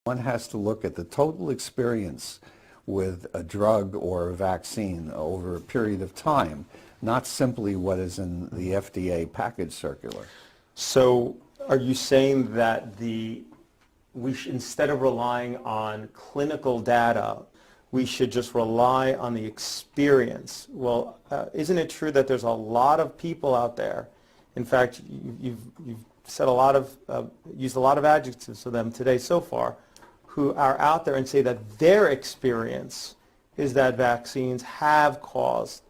One has to look at the total experience with a drug or a vaccine over a period of time, not simply what is in the FDA package circular. So are you saying that instead of relying on clinical data, we should just rely on the experience? Well, isn't it true that there's a lot of people out there? In fact, you've said used a lot of adjectives for them today so far, who are out there and say that their experience is that vaccines have caused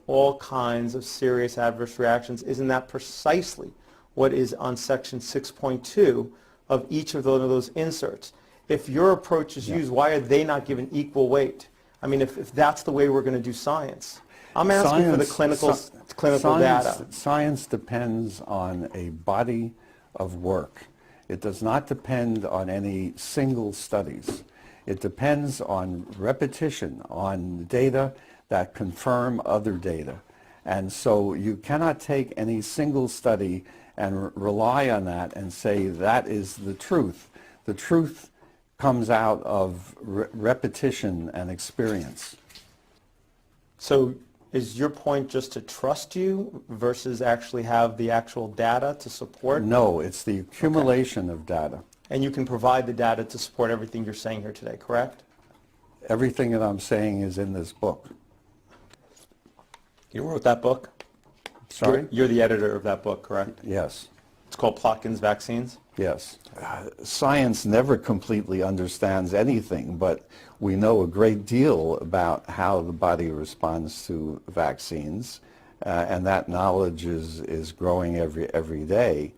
all kinds of serious adverse reactions. Isn't that precisely what is on section 6.2 of each of those inserts? If your approach is used, why are they not given equal weight? I mean, if that's the way we're going to do science. I'm asking for the clinical data. Science depends on a body of work. It does not depend on any single studies. It depends on repetition, on data that confirm other data. And so you cannot take any single study and rely on that and say that is the truth. The truth comes out of repetition and experience. So is your point just to trust you versus actually have the actual data to support? No, it's the accumulation of data. And you can provide the data to support everything you're saying here today, correct? Everything that I'm saying is in this book. You wrote that book? Sorry? You're the editor of that book, correct? Yes. It's called Plotkin's Vaccines? Yes. Science never completely understands anything, but we know a great deal about how the body responds to vaccines, and that knowledge is growing every day.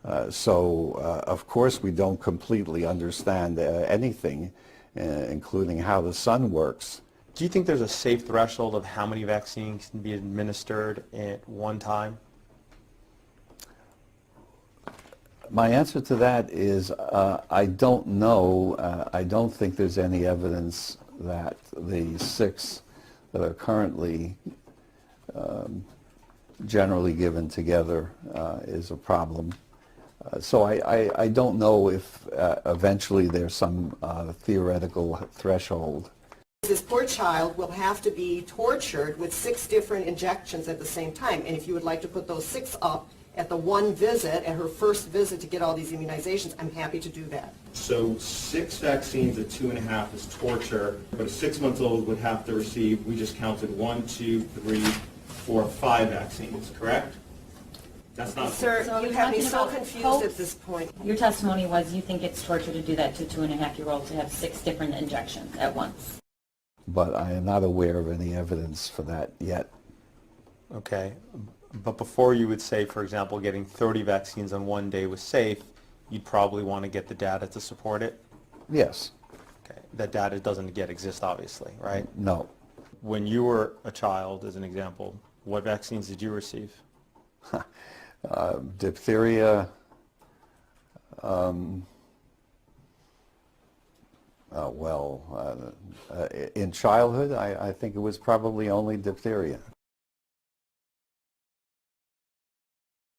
Of course, we don't completely understand anything, including how the sun works. Do you think there's a safe threshold of how many vaccines can be administered at one time? My answer to that is I don't know. I don't think there's any evidence that the 6 that are currently generally given together is a problem. So I don't know if eventually there's some theoretical threshold. This poor child will have to be tortured with 6 different injections at the same time. And if you would like to put those 6 up at the one visit, at her first visit to get all these immunizations, I'm happy to do that. So 6 vaccines at 2.5 is torture, but a 6-month-old would have to receive, we just counted 1, 2, 3, 4, 5 vaccines, correct? That's not... Sir, So you you're have me talking so about confused hopes? at this point. Your testimony was you think it's torture to do that to a 2.5-year-old to have 6 different injections at once. But I am not aware of any evidence for that yet. Okay. But before you would say, for example, getting 30 vaccines on one day was safe, you'd probably want to get the data to support it? Yes. Okay. That data doesn't yet exist, obviously, right? No. When you were a child, as an example, what vaccines did you receive? Diphtheria, in childhood, I think it was probably only diphtheria.